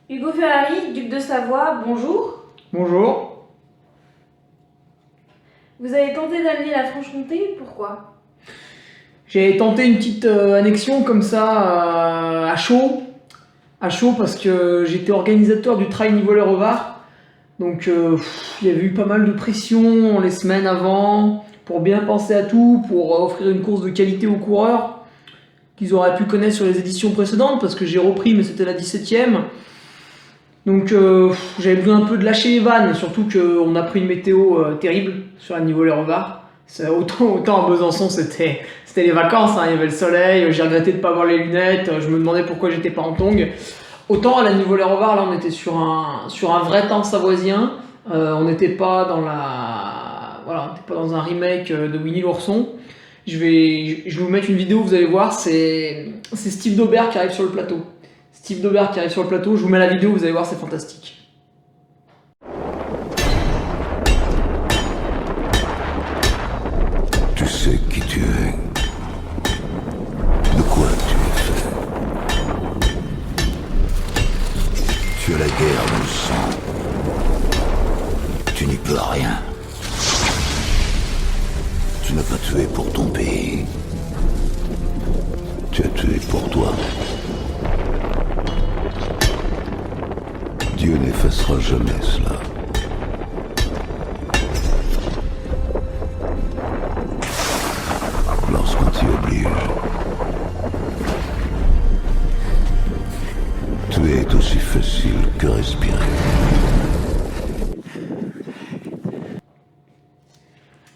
Hugo Ferrari, duc de Savoie, bonjour. Bonjour. Vous avez tenté d'amener la Franche-Comté, pourquoi? J'ai tenté une petite annexion comme ça à chaud parce que j'étais organisateur du Trail Nivelles-Revard. Donc il y avait eu pas mal de pression les semaines avant pour bien penser à tout, pour offrir une course de qualité aux coureurs qu'ils auraient pu connaître sur les éditions précédentes parce que j'ai repris mais c'était la 17e. Donc j'avais besoin un peu de lâcher les vannes, surtout qu'on a pris une météo terrible sur la Nivelles-Revard. Autant à Besançon c'était les vacances, hein, il y avait le soleil, j'ai regretté de ne pas avoir les lunettes, je me demandais pourquoi j'étais pas en tongs. Autant à la Nivelles-Revard, là on était sur un vrai temps savoisien, on n'était pas dans on n'était pas dans un remake de Winnie l'ourson. Je vais vous mettre une vidéo, vous allez voir, c'est Steve Daubert qui arrive sur le plateau. Steve Daubert qui arrive sur le plateau, je vous mets la vidéo, vous allez voir, c'est fantastique. Tu sais qui tu es, de quoi tu es fait. Tu as la guerre dans le sang. Tu n'y peux rien. Tu n'as pas tué pour ton pays. Tu as tué pour toi. Dieu n'effacera jamais cela. Lorsqu'on t'y oblige. Tuer est aussi facile que respirer.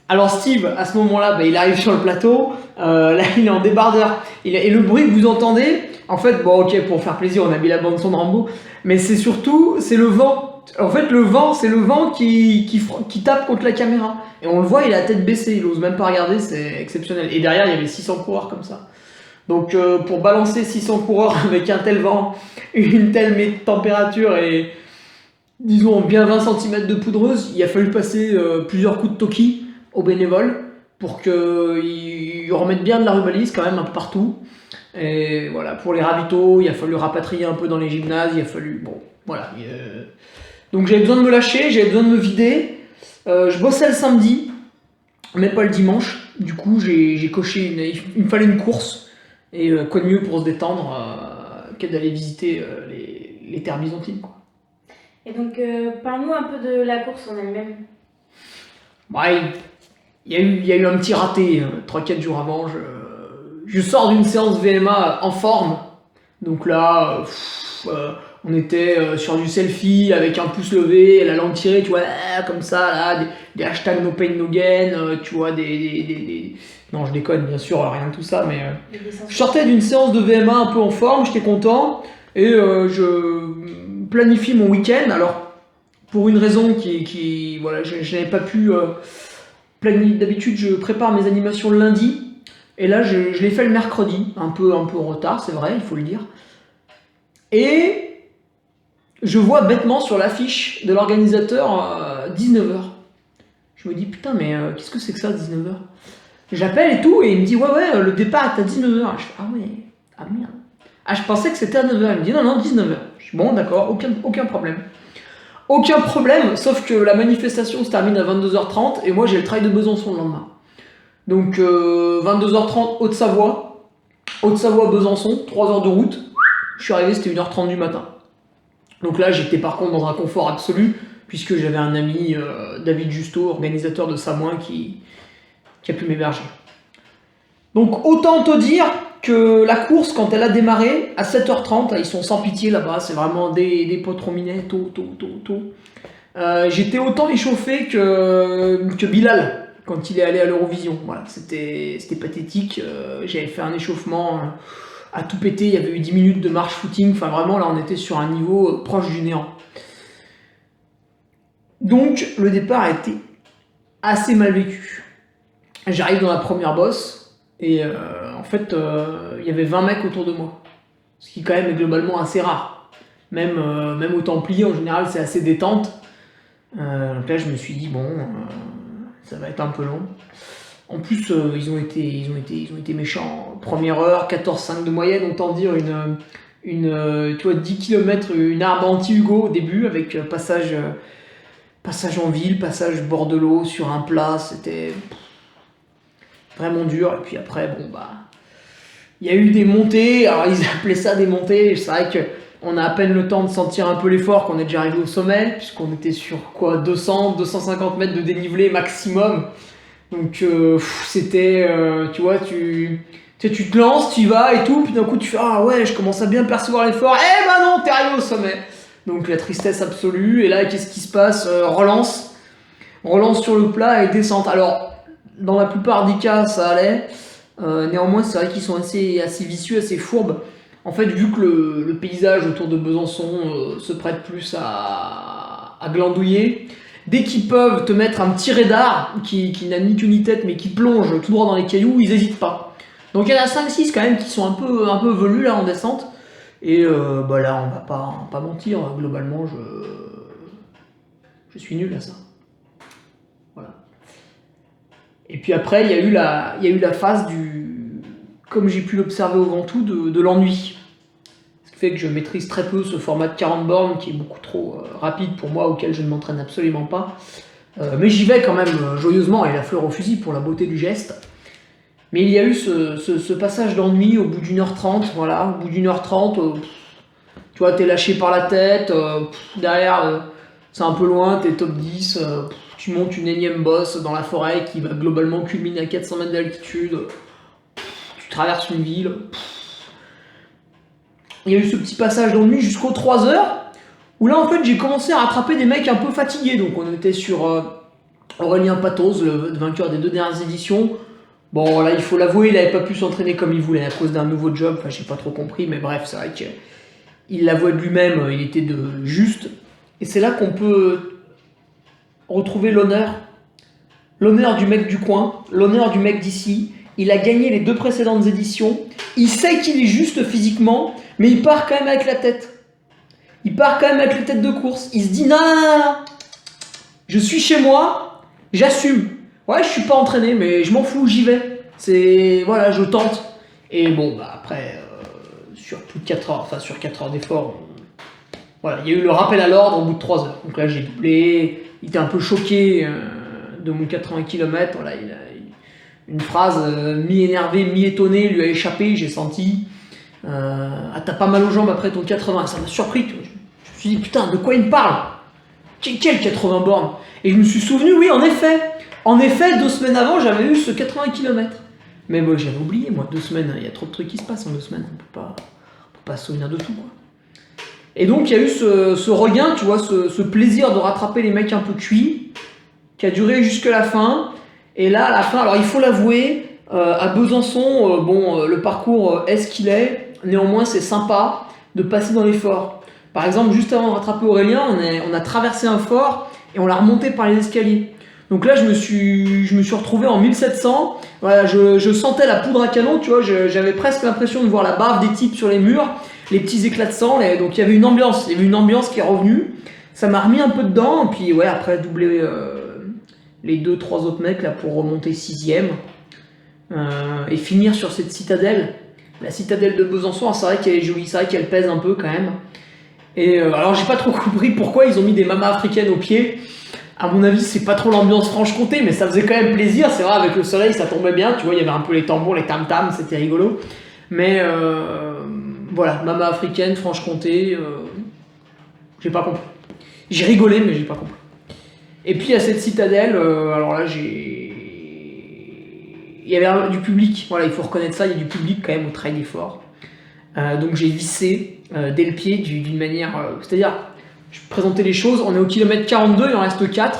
Alors Steve, à ce moment-là, il arrive sur le plateau, là il est en débardeur, et le bruit que vous entendez, en fait, bon ok, pour faire plaisir, on a mis la bande son de Rambo, mais c'est le vent. En fait, le vent, c'est le vent qui tape contre la caméra. Et on le voit, il a la tête baissée, il ose même pas regarder, c'est exceptionnel. Et derrière, il y avait 600 coureurs comme ça. Donc pour balancer 600 coureurs avec un tel vent, une telle température et disons bien 20 cm de poudreuse, il a fallu passer plusieurs coups de toki aux bénévoles pour qu'ils remettent bien de la rubalise quand même un peu partout. Et voilà, pour les ravitaux, il a fallu rapatrier un peu dans les gymnases, il a fallu... Bon, voilà. Donc j'avais besoin de me lâcher, j'avais besoin de me vider. Je bossais le samedi, mais pas le dimanche. Du coup, j'ai coché il me fallait une course. Et quoi de mieux pour se détendre que d'aller visiter les terres byzantines, quoi. Et donc, parle-nous un peu de la course en elle-même. Bah, il y a eu un petit raté 3-4 jours avant. Je sors d'une séance VMA en forme. Donc là, on était sur du selfie avec un pouce levé, la langue tirée, tu vois, comme ça, là, des hashtags no pain no gain, tu vois, Non, je déconne, bien sûr, rien de tout ça, mais... Je sortais d'une séance de VMA un peu en forme, j'étais content, et je planifie mon week-end. Alors, pour une raison voilà, je n'avais pas pu planifier. D'habitude, je prépare mes animations le lundi, et là, je l'ai fait le mercredi, un peu en retard, c'est vrai, il faut le dire. Et je vois bêtement sur l'affiche de l'organisateur 19h. Je me dis, putain, mais qu'est-ce que c'est que ça, 19h? J'appelle et tout, et il me dit, ouais, le départ est à 19h. Je fais, ah ouais, ah merde. Ah, je pensais que c'était à 9h. Il me dit, non, 19h. Je dis, bon, d'accord, aucun problème. Aucun problème, sauf que la manifestation se termine à 22h30, et moi j'ai le trail de Besançon le lendemain. Donc 22h30, Haute-Savoie, Besançon, 3 heures de route. Je suis arrivé, c'était 1h30 du matin. Donc là, j'étais par contre dans un confort absolu, puisque j'avais un ami, David Justo, organisateur de Samoin, qui a pu m'héberger. Donc autant te dire que la course, quand elle a démarré, à 7h30, ils sont sans pitié là-bas, c'est vraiment des potes rominets, tôt. J'étais autant échauffé que Bilal, quand il est allé à l'Eurovision. Voilà, c'était pathétique, j'avais fait un échauffement à tout péter, il y avait eu 10 minutes de marche footing, enfin vraiment là on était sur un niveau proche du néant. Donc le départ a été assez mal vécu. J'arrive dans la première bosse, et en fait il y avait 20 mecs autour de moi. Ce qui quand même est globalement assez rare. Même au Templier en général c'est assez détente. Donc là je me suis dit bon, ça va être un peu long. En plus ils ont été méchants. Première heure, 14,5 de moyenne, autant dire tu vois, 10 km, une arbre anti-Hugo au début, avec passage en ville, passage bord de l'eau, sur un plat, c'était vraiment dur. Et puis après, bon, bah, il y a eu des montées, alors ils appelaient ça des montées, c'est vrai qu'on a à peine le temps de sentir un peu l'effort, qu'on est déjà arrivé au sommet, puisqu'on était sur quoi, 250 mètres de dénivelé maximum. Donc c'était, tu vois, tu te lances, tu y vas et tout, puis d'un coup tu fais ah ouais, je commence à bien percevoir l'effort, eh ben non, t'es arrivé au sommet. Donc la tristesse absolue, et là qu'est-ce qui se passe? Relance sur le plat et descente. Alors dans la plupart des cas ça allait, néanmoins c'est vrai qu'ils sont assez vicieux, assez fourbes. En fait, vu que le paysage autour de Besançon se prête plus à glandouiller, dès qu'ils peuvent te mettre un petit radar qui n'a ni queue ni tête mais qui plonge tout droit dans les cailloux, ils n'hésitent pas. Donc il y en a 5-6 quand même qui sont un peu velus là en descente. Et bah là on va pas mentir, globalement je suis nul à ça. Voilà. Et puis après il y a eu la phase comme j'ai pu l'observer au Ventoux, de l'ennui. Ce qui fait que je maîtrise très peu ce format de 40 bornes qui est beaucoup trop rapide pour moi, auquel je ne m'entraîne absolument pas. Mais j'y vais quand même joyeusement et la fleur au fusil pour la beauté du geste. Mais il y a eu ce passage d'ennui au bout d'1h30, voilà, au bout d'1h30, tu vois, t'es lâché par la tête, derrière, c'est un peu loin, t'es top 10, tu montes une énième bosse dans la forêt qui va globalement culminer à 400 mètres d'altitude, tu traverses une ville. Il y a eu ce petit passage d'ennui jusqu'aux 3 heures, où là en fait j'ai commencé à rattraper des mecs un peu fatigués. Donc on était sur Aurélien Patoz, le vainqueur des 2 dernières éditions. Bon là il faut l'avouer, il n'avait pas pu s'entraîner comme il voulait à cause d'un nouveau job, enfin j'ai pas trop compris, mais bref c'est vrai qu'il l'avouait de lui-même, il était juste. Et c'est là qu'on peut retrouver l'honneur du mec du coin, l'honneur du mec d'ici. Il a gagné les 2 précédentes éditions, il sait qu'il est juste physiquement, mais il part quand même avec la tête. Il part quand même avec la tête de course. Il se dit non, je suis chez moi, j'assume. Ouais, je suis pas entraîné, mais je m'en fous, j'y vais. Voilà, je tente. Et bon, bah après, sur plus de 4 heures, enfin sur 4 heures d'effort, voilà, il y a eu le rappel à l'ordre au bout de 3 heures. Donc là, j'ai doublé. Il était un peu choqué de mon 80 km. Voilà, une phrase mi-énervée, mi-étonnée lui a échappé, j'ai senti. Ah, t'as pas mal aux jambes après ton 80, ça m'a surpris. Je me suis dit, putain, de quoi il me parle? Quel 80 bornes? Et je me suis souvenu, oui, en effet, 2 semaines avant, j'avais eu ce 80 km. Mais moi, j'avais oublié, moi, 2 semaines, il y a trop de trucs qui se passent en 2 semaines, on peut pas se souvenir de tout, quoi. Et donc, il y a eu ce regain, tu vois, ce plaisir de rattraper les mecs un peu cuits, qui a duré jusque la fin. Et là, à la fin, alors il faut l'avouer, à Besançon, le parcours est ce qu'il est. Néanmoins, c'est sympa de passer dans les forts. Par exemple, juste avant de rattraper Aurélien, on a traversé un fort et on l'a remonté par les escaliers. Donc là, je me suis retrouvé en 1700. Voilà, je sentais la poudre à canon, tu vois, j'avais presque l'impression de voir la bave des types sur les murs, les petits éclats de sang. Donc il y avait une ambiance qui est revenue. Ça m'a remis un peu dedans. Et puis ouais, après doubler les 2-3 autres mecs là pour remonter 6ème et finir sur cette citadelle. La citadelle de Besançon, c'est vrai qu'elle est jolie, c'est vrai qu'elle pèse un peu quand même. Et alors j'ai pas trop compris pourquoi ils ont mis des mamas africaines au pied. À mon avis, c'est pas trop l'ambiance Franche-Comté, mais ça faisait quand même plaisir. C'est vrai, avec le soleil, ça tombait bien. Tu vois, il y avait un peu les tambours, les tam-tams, c'était rigolo. Mais voilà, mama africaine, Franche-Comté, j'ai pas compris. J'ai rigolé, mais j'ai pas compris. Et puis à cette citadelle, alors là, il y avait du public, voilà, il faut reconnaître ça, il y a du public quand même au trail des forts. Donc j'ai vissé dès le pied d'une manière... c'est-à-dire, je présentais les choses, on est au kilomètre 42, il en reste 4.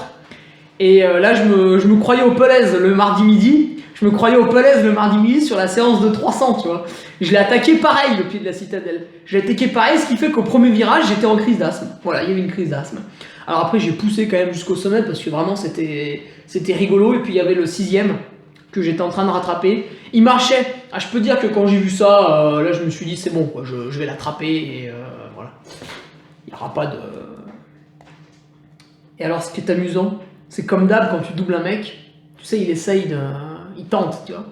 Et là, je me croyais au Pelez le mardi midi. Je me croyais au Pelez le mardi midi sur la séance de 300, tu vois. Je l'ai attaqué pareil, le pied de la citadelle. Je l'ai attaqué pareil, ce qui fait qu'au premier virage, j'étais en crise d'asthme. Voilà, il y avait une crise d'asthme. Alors après, j'ai poussé quand même jusqu'au sommet parce que vraiment, c'était rigolo. Et puis, il y avait le 6ème que j'étais en train de rattraper. Il marchait. Ah, je peux dire que quand j'ai vu ça, là, je me suis dit, c'est bon, quoi, je vais l'attraper et voilà. Il n'y aura pas de... Et alors, ce qui est amusant, c'est comme d'hab, quand tu doubles un mec, tu sais, il essaye de... Il tente, tu vois.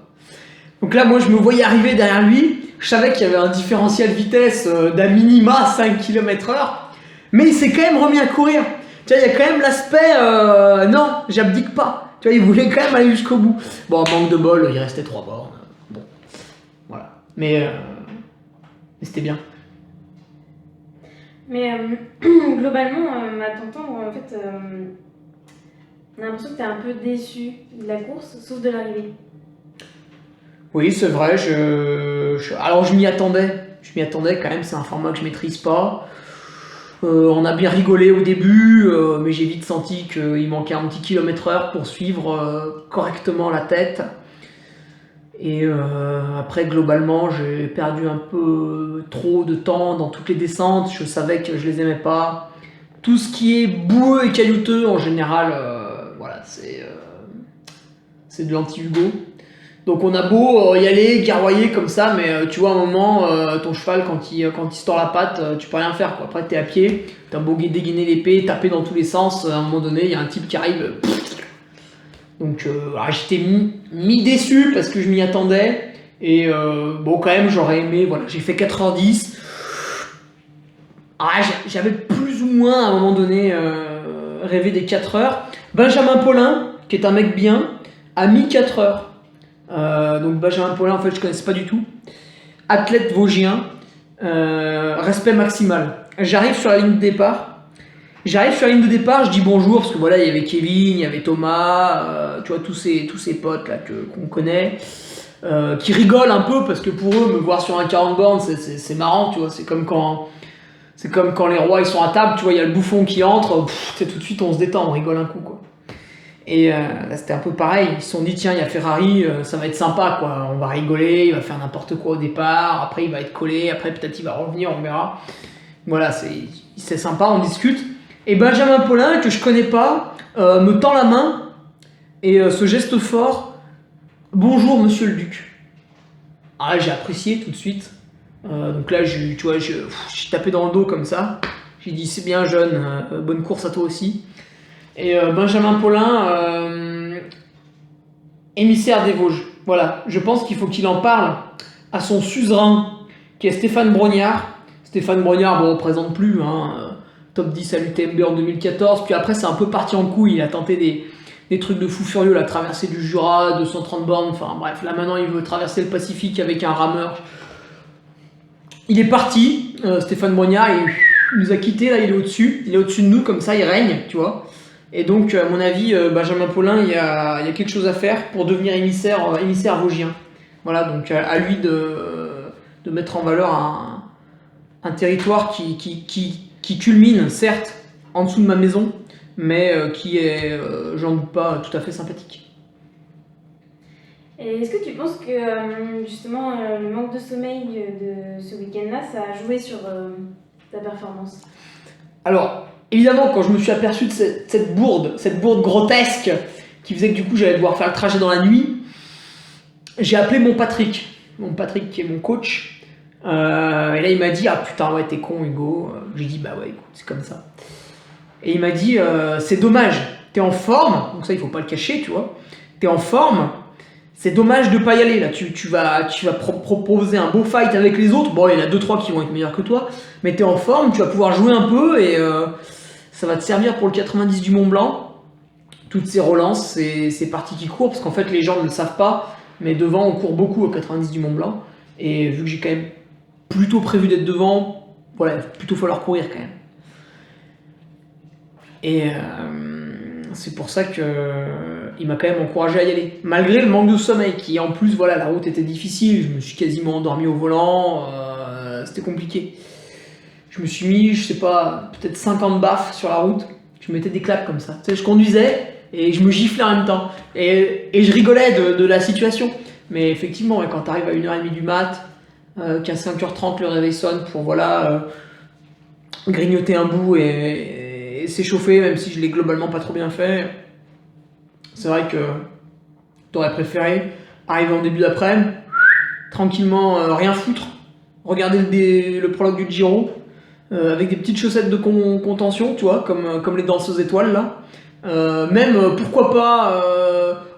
Donc là, moi, je me voyais arriver derrière lui. Je savais qu'il y avait un différentiel vitesse d'à minima 5 km/h, mais il s'est quand même remis à courir. Tu vois, il y a quand même l'aspect non, j'abdique pas. Tu vois, il voulait quand même aller jusqu'au bout. Bon, manque de bol, il restait 3 bornes. Bon, voilà. Mais c'était bien. Mais globalement, à t'entendre, en fait, on a l'impression que t'es un peu déçu de la course, sauf de l'arrivée. Oui, c'est vrai. Alors, je m'y attendais. Je m'y attendais quand même. C'est un format que je maîtrise pas. On a bien rigolé au début, mais j'ai vite senti qu'il manquait un petit kilomètre-heure pour suivre correctement la tête. Et après, globalement, j'ai perdu un peu trop de temps dans toutes les descentes. Je savais que je les aimais pas. Tout ce qui est boueux et caillouteux, en général, voilà, c'est de l'anti-Hugo. Donc on a beau y aller, guerroyer comme ça, mais tu vois, à un moment, ton cheval, quand il se tord la patte, tu peux rien faire, quoi. Après, t'es à pied, t'as beau dégainer l'épée, taper dans tous les sens, à un moment donné, il y a un type qui arrive. Donc j'étais mi-déçu parce que je m'y attendais. Et bon, quand même, j'aurais aimé, voilà, j'ai fait 4h10. J'avais plus ou moins, à un moment donné, rêvé des 4 heures. Benjamin Paulin, qui est un mec bien, a mis 4 heures. Donc Benjamin Paulin, en fait, je connaissais pas du tout. Athlète vosgien, respect maximal. J'arrive sur la ligne de départ. Je dis bonjour parce que voilà, il y avait Kevin, il y avait Thomas, tu vois, tous ces potes là qu'on connaît, qui rigolent un peu parce que pour eux, me voir sur un 40 bornes, c'est marrant, tu vois. C'est comme quand les rois ils sont à table, tu vois, il y a le bouffon qui entre, tout de suite on se détend, on rigole un coup, quoi. Et là, c'était un peu pareil. Ils se sont dit, tiens, il y a Ferrari, ça va être sympa, quoi. On va rigoler, il va faire n'importe quoi au départ, après il va être collé, après peut-être il va revenir, on verra. Voilà, c'est sympa, on discute. Et Benjamin Paulin, que je connais pas, me tend la main et ce geste fort, bonjour monsieur le duc. Ah, j'ai apprécié tout de suite. Donc là, tu vois, j'ai tapé dans le dos comme ça. J'ai dit, c'est bien jeune, bonne course à toi aussi. Et Benjamin Paulin, émissaire des Vosges. Voilà, je pense qu'il faut qu'il en parle à son suzerain, qui est Stéphane Brognard. Stéphane Brognard, bon, on ne présente plus, hein, top 10 à l'UTMB en 2014. Puis après, c'est un peu parti en couille. Il a tenté des trucs de fou furieux, la traversée du Jura, 230 bornes. Enfin bref, là maintenant, il veut traverser le Pacifique avec un rameur. Il est parti, Stéphane Brognard, il nous a quittés, là, il est au-dessus. Il est au-dessus de nous, comme ça, il règne, tu vois. Et donc, à mon avis, Benjamin Paulin, il y a quelque chose à faire pour devenir émissaire vosgien. Voilà, donc à lui de mettre en valeur un territoire qui culmine, certes, en dessous de ma maison, mais qui est, j'en doute pas, tout à fait sympathique. Et est-ce que tu penses que justement le manque de sommeil de ce week-end-là, ça a joué sur ta performance? Alors, évidemment, quand je me suis aperçu de cette bourde grotesque qui faisait que du coup j'allais devoir faire le trajet dans la nuit, j'ai appelé mon Patrick qui est mon coach. Et là il m'a dit, ah putain ouais t'es con Hugo. J'ai dit bah ouais écoute c'est comme ça. Et il m'a dit c'est dommage, t'es en forme, donc ça il faut pas le cacher tu vois, t'es en forme, c'est dommage de pas y aller là, tu vas proposer un beau fight avec les autres, bon il y en a 2-3 qui vont être meilleurs que toi, mais t'es en forme, tu vas pouvoir jouer un peu et ça va te servir pour le 90 du Mont Blanc. Toutes ces relances, c'est parties qui courent, parce qu'en fait les gens ne le savent pas, mais devant on court beaucoup au 90 du Mont Blanc, et vu que j'ai quand même plutôt prévu d'être devant, voilà, plutôt falloir courir quand même. Et c'est pour ça que il m'a quand même encouragé à y aller, malgré le manque de sommeil, qui en plus, voilà, la route était difficile, je me suis quasiment endormi au volant, c'était compliqué. Je me suis mis, je sais pas, peut-être 50 baffes sur la route, je mettais des claques comme ça. Tu sais, je conduisais et je me giflais en même temps. Et je rigolais de la situation. Mais effectivement, quand tu arrives à 1h30 du mat', qu'à 5h30 le réveil sonne pour voilà, grignoter un bout et s'échauffer, même si je l'ai globalement pas trop bien fait, c'est vrai que t'aurais préféré arriver en début d'après-midi, tranquillement, rien foutre, regarder le prologue du Giro, avec des petites chaussettes de contention, tu vois, comme les danseuses étoiles là. Même, pourquoi pas,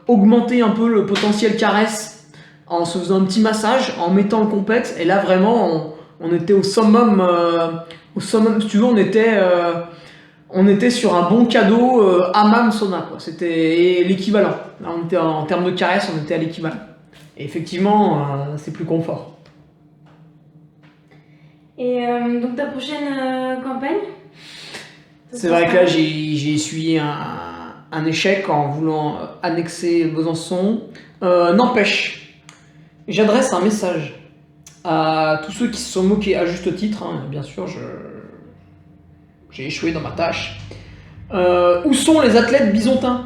augmenter un peu le potentiel caresse en se faisant un petit massage, en mettant le complexe. Et là, vraiment, on était au summum, si tu veux, on était sur un bon cadeau hammam sauna, quoi. C'était l'équivalent. Là, on était en termes de caresse, on était à l'équivalent. Et effectivement, c'est plus confort. Et donc ta prochaine campagne? C'est vrai que là, j'ai essuyé un échec en voulant annexer Besançon. N'empêche, j'adresse un message à tous ceux qui se sont moqués à juste titre. Hein, bien sûr, j'ai échoué dans ma tâche. Où sont les athlètes bisontins?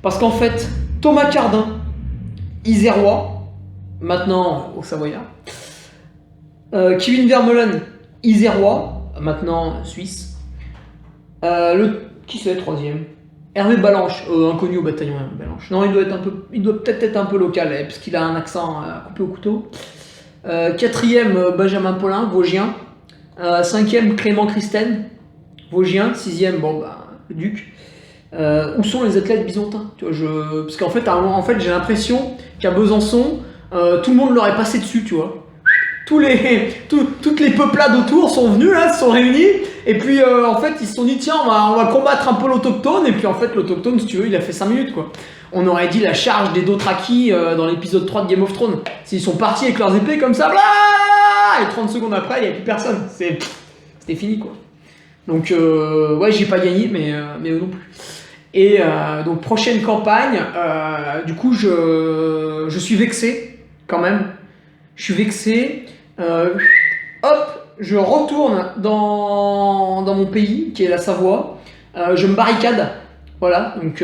Parce qu'en fait, Thomas Cardin, isérois, maintenant au Savoyard. Kevin Vermeulen, isérois, maintenant suisse. Qui c'est le troisième? Hervé Balanche, inconnu au bataillon Hervé Balanche. Non, il doit peut-être être un peu local, parce qu'il a un accent coupé au couteau. Quatrième, Benjamin Paulin, Vosgien. Cinquième, Clément Christen, Vosgien. Sixième, le Duc. Où sont les athlètes bisontins? Tu vois, parce qu'en fait, j'ai l'impression qu'à Besançon, tout le monde leur est passé dessus, tu vois. Toutes les peuplades autour sont venues là, se sont réunies, et puis en fait ils se sont dit tiens on va combattre un peu l'autochtone, et puis en fait l'autochtone si tu veux il a fait 5 minutes quoi. On aurait dit la charge des Dothraki dans l'épisode 3 de Game of Thrones. S'ils sont partis avec leurs épées comme ça, blah, et 30 secondes après il n'y a plus personne. C'était fini quoi. Donc ouais j'ai pas gagné mais eux non plus. Et donc prochaine campagne, du coup je suis vexé quand même. Je suis vexé. Hop, je retourne dans mon pays, qui est la Savoie. Je me barricade. Voilà, donc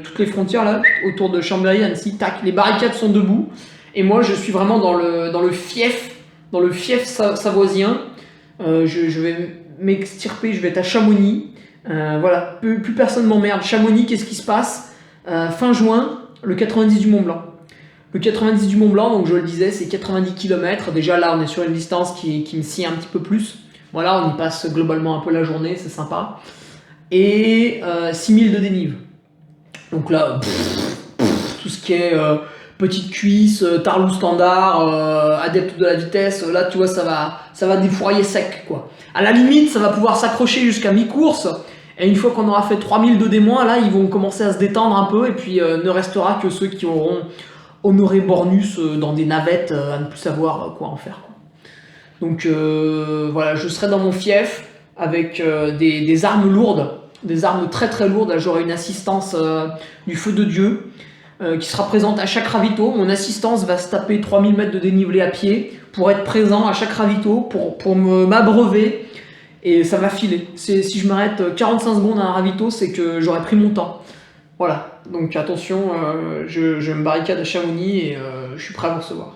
toutes les frontières là, autour de Chambéry, Annecy, tac, les barricades sont debout. Et moi, je suis vraiment dans le fief savoisien. Je vais m'extirper, je vais être à Chamonix. Voilà, plus personne m'emmerde. Chamonix, qu'est-ce qui se passe? Fin juin, le 90 du Mont Blanc. Le 90 du Mont Blanc, donc je le disais, c'est 90 km. Déjà là, on est sur une distance qui me sied un petit peu plus. Voilà, on y passe globalement un peu la journée, c'est sympa. Et 6000 de dénive. Donc là, tout ce qui est petite cuisse, tarlou standard, adepte de la vitesse, là tu vois, ça va défourailler sec, quoi. À la limite, ça va pouvoir s'accrocher jusqu'à mi-course. Et une fois qu'on aura fait 3000 de D-, là, ils vont commencer à se détendre un peu. Et puis, ne restera que ceux qui auront honoré Bornus dans des navettes à ne plus savoir quoi en faire, quoi. Donc voilà, je serai dans mon fief avec des armes lourdes, des armes très très lourdes. J'aurai une assistance du feu de Dieu qui sera présente à chaque ravito. Mon assistance va se taper 3000 mètres de dénivelé à pied pour être présent à chaque ravito, pour m'abreuver, et ça va filer. Si je m'arrête 45 secondes à un ravito, c'est que j'aurais pris mon temps. Voilà, donc attention, je me barricade à Chamonix et je suis prêt à vous recevoir.